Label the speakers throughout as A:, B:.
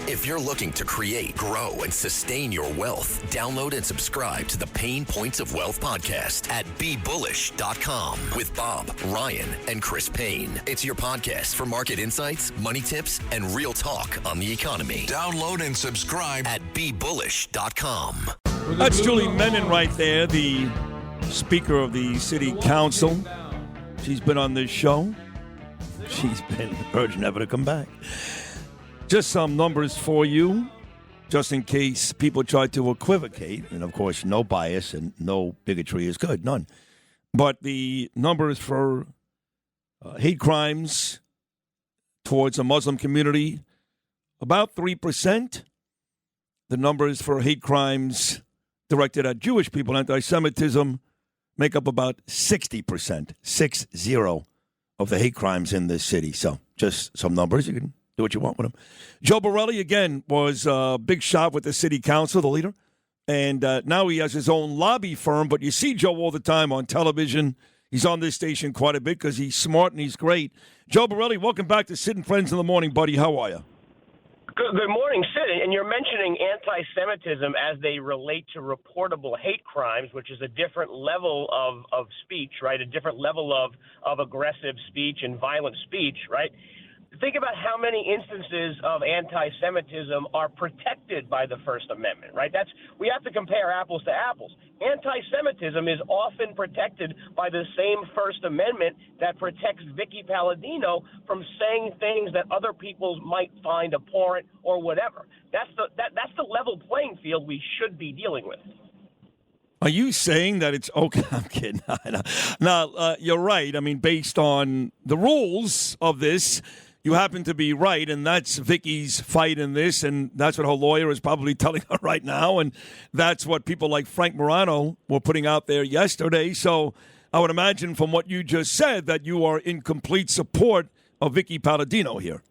A: If you're looking to create, grow, and sustain your wealth, download and subscribe to the Pain Points of Wealth podcast at BeBullish.com with Bob, Ryan, and Chris Payne. It's your podcast for market insights, money tips, and real talk on the economy. Download and subscribe at BeBullish.com.
B: That's Julie Menon right there, the Speaker of the City Council. She's been on this show. She's been urged never to come back. Just some numbers for you, just in case people try to equivocate. And, of course, no bias and no bigotry is good, none. But the numbers for hate crimes towards the Muslim community, about 3%. The numbers for hate crimes directed at Jewish people, anti-Semitism, make up about 60%, 60, of the hate crimes in this city. So just some numbers. You can do what you want with them. Joe Borelli, again, was a big shot with the city council, the leader. And now he has his own lobby firm. But you see Joe all the time on television. He's on this station quite a bit because he's smart and he's great. Joe Borelli, welcome back to Sid and Friends in the Morning, buddy. How are you?
C: Good morning, Sid. And you're mentioning anti-Semitism as they relate to reportable hate crimes, which is a different level of speech, right? A different level of aggressive speech and violent speech, right? Think about how many instances of anti-Semitism are protected by the First Amendment, right? We have to compare apples to apples. Anti-Semitism is often protected by the same First Amendment that protects Vicky Palladino from saying things that other people might find abhorrent or whatever. That's the level playing field we should be dealing with.
B: Are you saying that it's okay? I'm kidding. No, you're right. I mean, based on the rules of this, you happen to be right, and that's Vicky's fight in this, and that's what her lawyer is probably telling her right now, and that's what people like Frank Morano were putting out there yesterday. So I would imagine from what you just said that you are in complete support of Vicky Palladino here.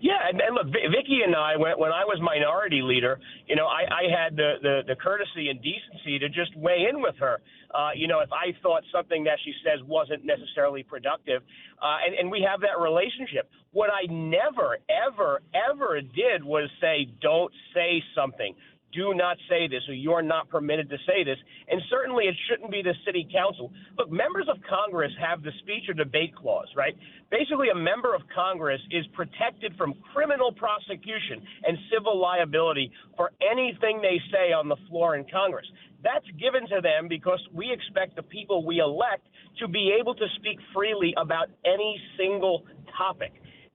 C: Yeah, and look, Vicky and I, when I was minority leader, I had the courtesy and decency to just weigh in with her. If I thought something that she says wasn't necessarily productive, and we have that relationship. What I never, ever, ever did was say, don't say something. Do not say this, or you're not permitted to say this. And certainly it shouldn't be the city council. Look, members of Congress have the speech or debate clause, right? Basically, a member of Congress is protected from criminal prosecution and civil liability for anything they say on the floor in Congress. That's given to them because we expect the people we elect to be able to speak freely about any single topic.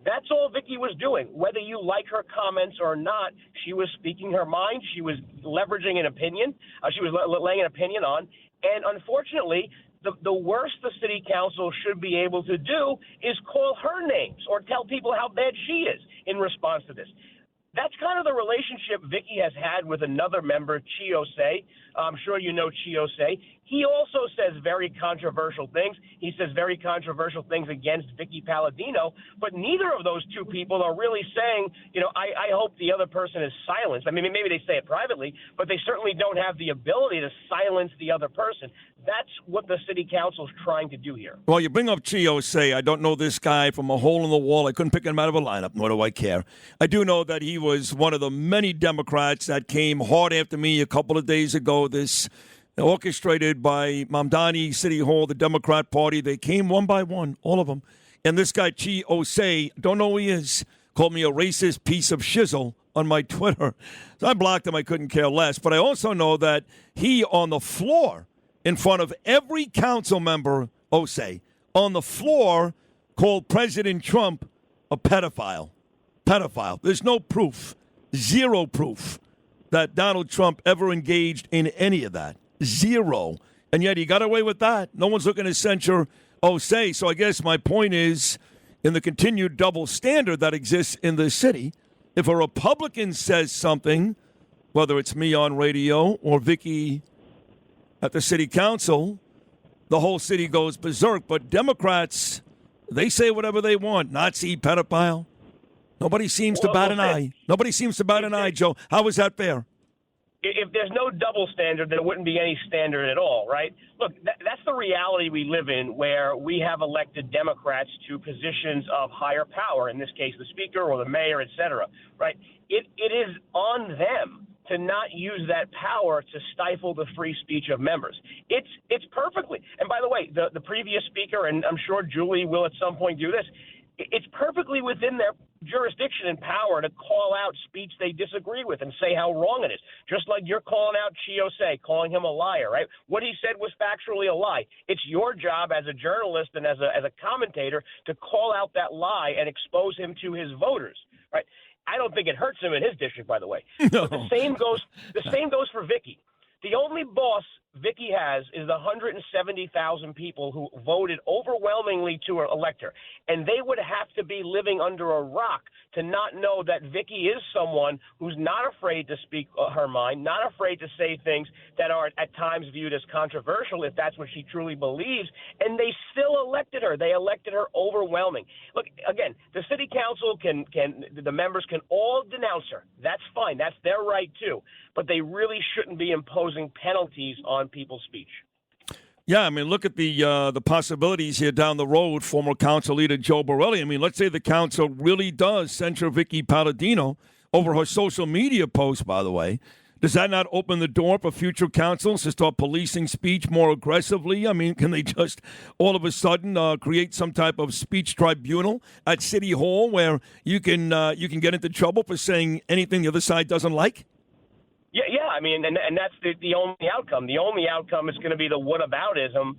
C: That's all Vicky was doing. Whether you like her comments or not, she was speaking her mind. She was leveraging an opinion. She was laying an opinion on. And unfortunately, the worst the city council should be able to do is call her names or tell people how bad she is in response to this. That's kind of the relationship Vicky has had with another member, Chiosei. I'm sure you know Chiosei. He also says very controversial things. He says very controversial things against Vicky Palladino, but neither of those two people are really saying, I hope the other person is silenced. I mean, maybe they say it privately, but they certainly don't have the ability to silence the other person. That's what the city council is trying to do here.
B: Well, you bring up Chiosei. I don't know this guy from a hole in the wall. I couldn't pick him out of a lineup, nor do I care. I do know that he was one of the many Democrats that came hard after me a couple of days ago. This orchestrated by Mamdani City Hall, the Democrat Party. They came one by one, all of them. And this guy, Chiosei, don't know who he is, called me a racist piece of shizzle on my Twitter. So I blocked him. I couldn't care less. But I also know that he, on the floor, in front of every council member, Osei, on the floor, called President Trump a pedophile. Pedophile. There's no proof, zero proof, that Donald Trump ever engaged in any of that. Zero. And yet he got away with that. No one's looking to censure Osei. So I guess my point is, in the continued double standard that exists in this city, if a Republican says something, whether it's me on radio or Vicky at the city council, the whole city goes berserk. But Democrats, they say whatever they want. Nazi, pedophile. Nobody seems to bat an eye. Nobody seems to bat an eye, Joe. How is that fair?
C: if there's no double standard, there wouldn't be any standard at all, right? Look, that's the reality we live in, where we have elected Democrats to positions of higher power, in this case the speaker or the mayor, et cetera, right? It is on them to not use that power to stifle the free speech of members. It's perfectly, and by the way, the previous speaker, and I'm sure Julie will at some point do this, it's perfectly within their jurisdiction and power to call out speech they disagree with and say how wrong it is. Just like you're calling out Chiosei, calling him a liar, right? What he said was factually a lie. It's your job as a journalist and as a commentator to call out that lie and expose him to his voters, right? I don't think it hurts him in his district, by the way.
B: No.
C: But the same goes for Vicky. The only boss Vicky has is the 170,000 people who voted overwhelmingly to elect her. And they would have to be living under a rock to not know that Vicky is someone who's not afraid to speak her mind, not afraid to say things that are at times viewed as controversial if that's what she truly believes. And they still elected her. They elected her overwhelming. Look, again, the city council the members can all denounce her. That's fine. That's their right too. But they really shouldn't be imposing penalties on people's speech.
B: Yeah, I mean, look at the possibilities here down the road. Former council leader Joe Borelli. I mean, let's say the council really does censure Vicky Palladino over her social media post, by the way. Does that not open the door for future councils to start policing speech more aggressively? I mean, can they just all of a sudden create some type of speech tribunal at City Hall where you can get into trouble for saying anything the other side doesn't like?
C: Yeah. I mean, and that's the only outcome. The only outcome is going to be the whataboutism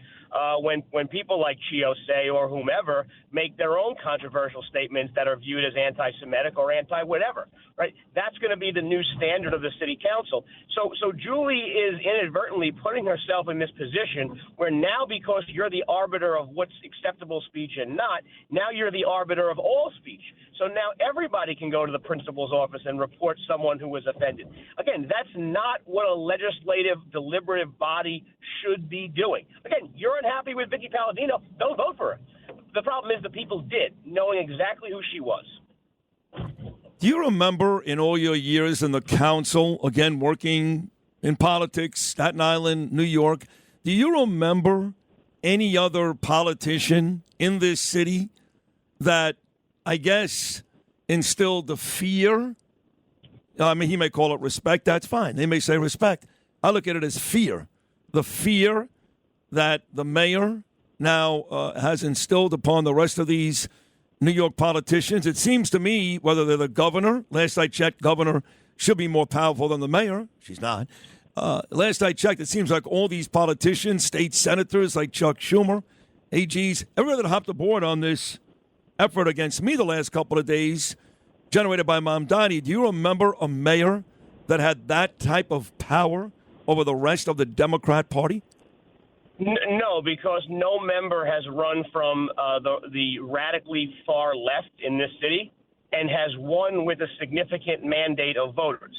C: when people like Chiosei or whomever make their own controversial statements that are viewed as anti-Semitic or anti-whatever, right? That's going to be the new standard of the city council. So Julie is inadvertently putting herself in this position where now, because you're the arbiter of what's acceptable speech and not, now you're the arbiter of all speech. So now everybody can go to the principal's office and report someone who was offended. Again, that's not what a legislative, deliberative body should be doing. Again, you're unhappy with Vicky Palladino, don't vote for her. The problem is the people did, knowing exactly who she was.
B: Do you remember in all your years in the council, again, working in politics, Staten Island, New York, do you remember any other politician in this city that, I guess, instilled the fear? I mean, he may call it respect. That's fine. They may say respect. I look at it as fear. The fear that the mayor now has instilled upon the rest of these New York politicians. It seems to me, whether they're the governor, last I checked, governor should be more powerful than the mayor. She's not. Last I checked, it seems like all these politicians, state senators like Chuck Schumer, AGs, everybody that hopped aboard on this effort against me the last couple of days, generated by Mamdani. Do you remember a mayor that had that type of power over the rest of the Democrat Party?
C: No, because no member has run from the radically far left in this city and has won with a significant mandate of voters.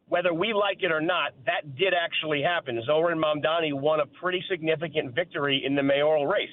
C: Whether we like it or not, that did actually happen. Zoran Mamdani won a pretty significant victory in the mayoral race.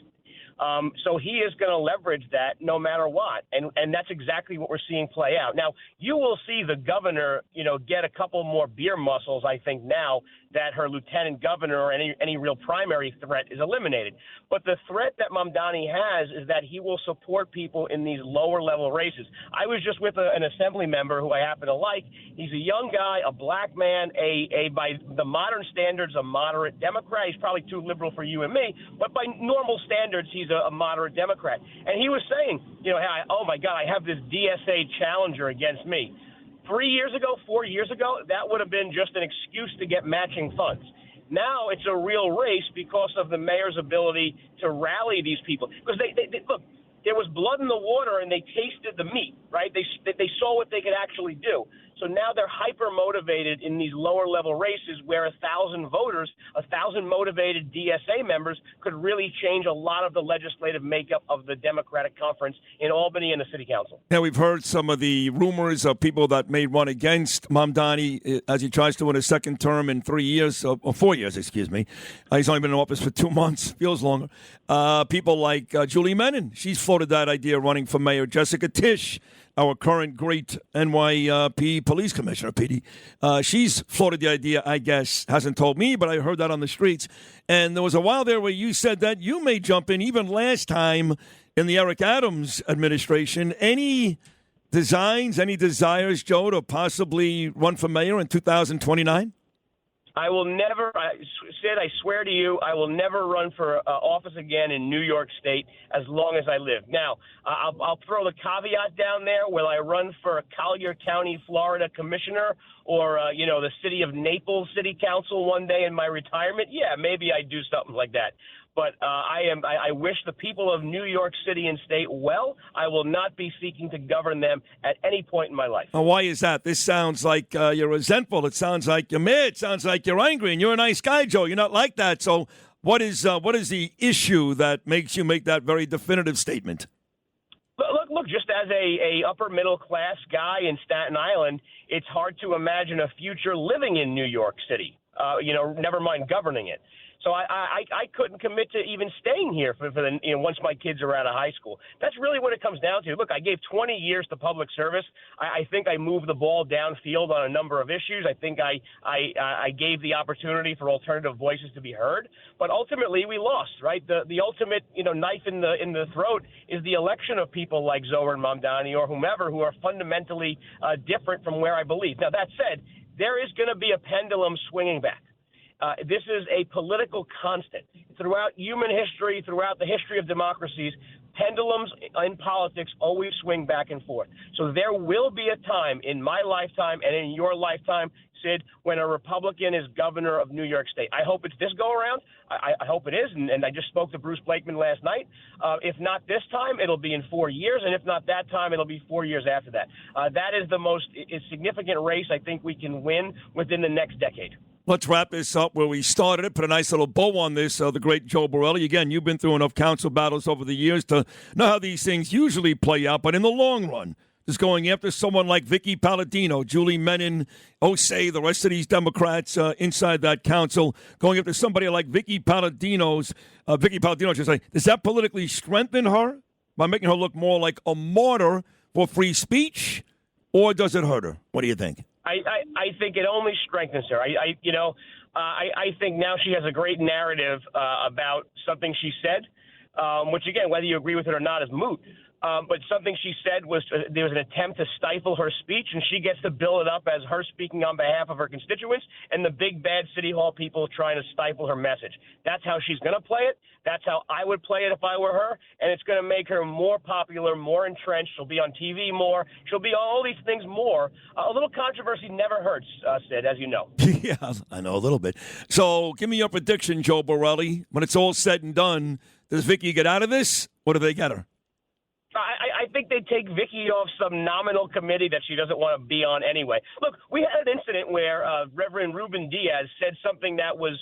C: So he is going to leverage that no matter what. And that's exactly what we're seeing play out. Now, you will see the governor, get a couple more beer muscles, I think, now that her lieutenant governor or any real primary threat is eliminated. But the threat that Mamdani has is that he will support people in these lower level races. I was just with an assembly member who I happen to like. He's a young guy, a black man, by the modern standards, a moderate Democrat. He's probably too liberal for you and me, but by normal standards, he's a moderate Democrat. And he was saying, hey, oh my God, I have this DSA challenger against me. 4 years ago, that would have been just an excuse to get matching funds. Now it's a real race because of the mayor's ability to rally these people. Because they look, there was blood in the water and they tasted the meat, right? They saw what they could actually do. So now they're hyper motivated in these lower level races where 1,000 voters, 1,000 motivated DSA members could really change a lot of the legislative makeup of the Democratic conference in Albany and the city council.
B: Now, we've heard some of the rumors of people that may run against Mamdani as he tries to win a second term in 3 years, or 4 years, excuse me. He's only been in office for 2 months, feels longer. People like Julie Menon, she's floated that idea of running for mayor. Jessica Tisch, our current great NYP police commissioner, PD. She's floated the idea, I guess, hasn't told me, but I heard that on the streets. And there was a while there where you said that you may jump in, even last time in the Eric Adams administration. Any designs, any desires, Joe, to possibly run for mayor in 2029?
C: I will never, Sid, I swear to you, I will never run for office again in New York State as long as I live. Now, I'll throw the caveat down there. Will I run for a Collier County, Florida commissioner or, the city of Naples City Council one day in my retirement? Yeah, maybe I'd do something like that. But I wish the people of New York City and state well. I will not be seeking to govern them at any point in my life.
B: Now, why is that? This sounds like you're resentful. It sounds like you're mad. It sounds like you're angry. And you're a nice guy, Joe. You're not like that. So what is the issue that makes you make that very definitive statement?
C: Look, just as a upper middle class guy in Staten Island, it's hard to imagine a future living in New York City. Never mind governing it. So I couldn't commit to even staying here for the once my kids are out of high school. That's really what it comes down to. Look, I gave 20 years to public service. I think I moved the ball downfield on a number of issues. I think I gave the opportunity for alternative voices to be heard. But ultimately, we lost. Right? The ultimate knife in the throat is the election of people like Zohar Mamdani or whomever who are fundamentally different from where I believe. Now that said, there is going to be a pendulum swinging back. This is a political constant. Throughout human history, throughout the history of democracies, pendulums in politics always swing back and forth. So there will be a time in my lifetime and in your lifetime, Sid, when a Republican is governor of New York State. I hope it's this go-around. I hope it is, and I just spoke to Bruce Blakeman last night. If not this time, it'll be in 4 years, and if not that time, it'll be 4 years after that. That is the most significant race I think we can win within the next decade.
B: Let's wrap this up where we started it. Put a nice little bow on this. The great Joe Borelli. Again, you've been through enough council battles over the years to know how these things usually play out. But in the long run, just going after someone like Vicky Palladino, Julie Menin, Osei, the rest of these Democrats inside that council, going after somebody like Vicky Palladino, should say, does that politically strengthen her by making her look more like a martyr for free speech, or does it hurt her? What do you think?
C: I think it only strengthens her. I think now she has a great narrative about something she said, which, again, whether you agree with it or not is moot. But something she said was there was an attempt to stifle her speech, and she gets to bill it up as her speaking on behalf of her constituents and the big bad City Hall people trying to stifle her message. That's how she's going to play it. That's how I would play it if I were her, and it's going to make her more popular, more entrenched. She'll be on TV more. She'll be all these things more. A little controversy never hurts, Sid, as you know.
B: Yeah, I know a little bit. So give me your prediction, Joe Borelli. When it's all said and done, does Vicky get out of this, or do they get her?
C: I think they take Vicky off some nominal committee that she doesn't want to be on anyway. Look, we had an incident where Reverend Ruben Diaz said something that was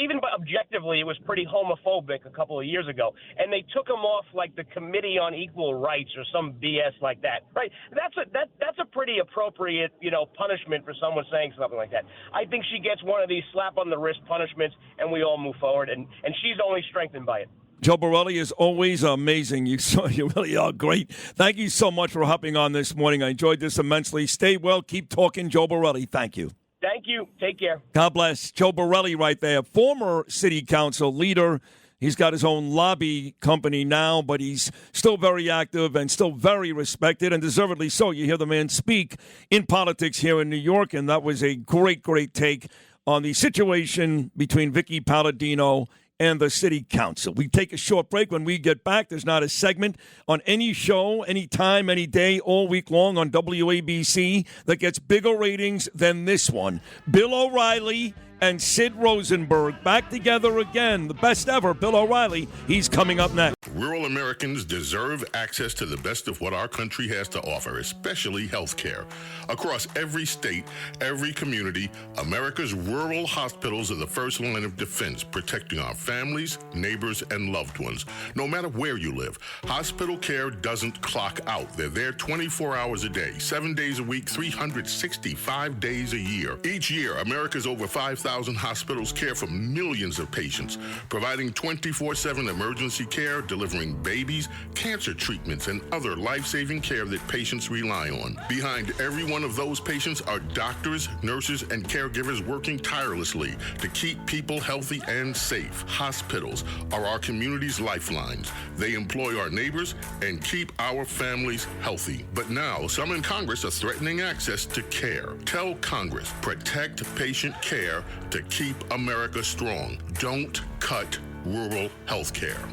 C: even objectively, it was pretty homophobic a couple of years ago, and they took him off like the Committee on Equal Rights or some BS like that, right? That's a pretty appropriate, punishment for someone saying something like that. I think she gets one of these slap on the wrist punishments, and we all move forward, and she's only strengthened by it.
B: Joe Borelli is always amazing. You really are great. Thank you so much for hopping on this morning. I enjoyed this immensely. Stay well. Keep talking, Joe Borelli. Thank you.
C: Thank you. Take care.
B: God bless. Joe Borelli right there, former city council leader. He's got his own lobby company now, but he's still very active and still very respected, and deservedly so. You hear the man speak in politics here in New York, and that was a great, great take on the situation between Vicky Palladino and the city council. We take a short break. When we get back, there's not a segment on any show, any time, any day, all week long on WABC that gets bigger ratings than this one. Bill O'Reilly and Sid Rosenberg back together again. The best ever, Bill O'Reilly. He's coming up next.
D: Rural Americans deserve access to the best of what our country has to offer, especially health care. Across every state, every community, America's rural hospitals are the first line of defense, protecting our families, neighbors, and loved ones. No matter where you live, hospital care doesn't clock out. They're there 24 hours a day, 7 days a week, 365 days a year. Each year, America's over 5,000 5,000 hospitals care for millions of patients, providing 24/7 emergency care, delivering babies, cancer treatments, and other life-saving care that patients rely on. Behind every one of those patients are doctors, nurses, and caregivers working tirelessly to keep people healthy and safe. Hospitals are our community's lifelines. They employ our neighbors and keep our families healthy. But now, some in Congress are threatening access to care. Tell Congress, protect patient care to keep America strong. Don't cut rural health care.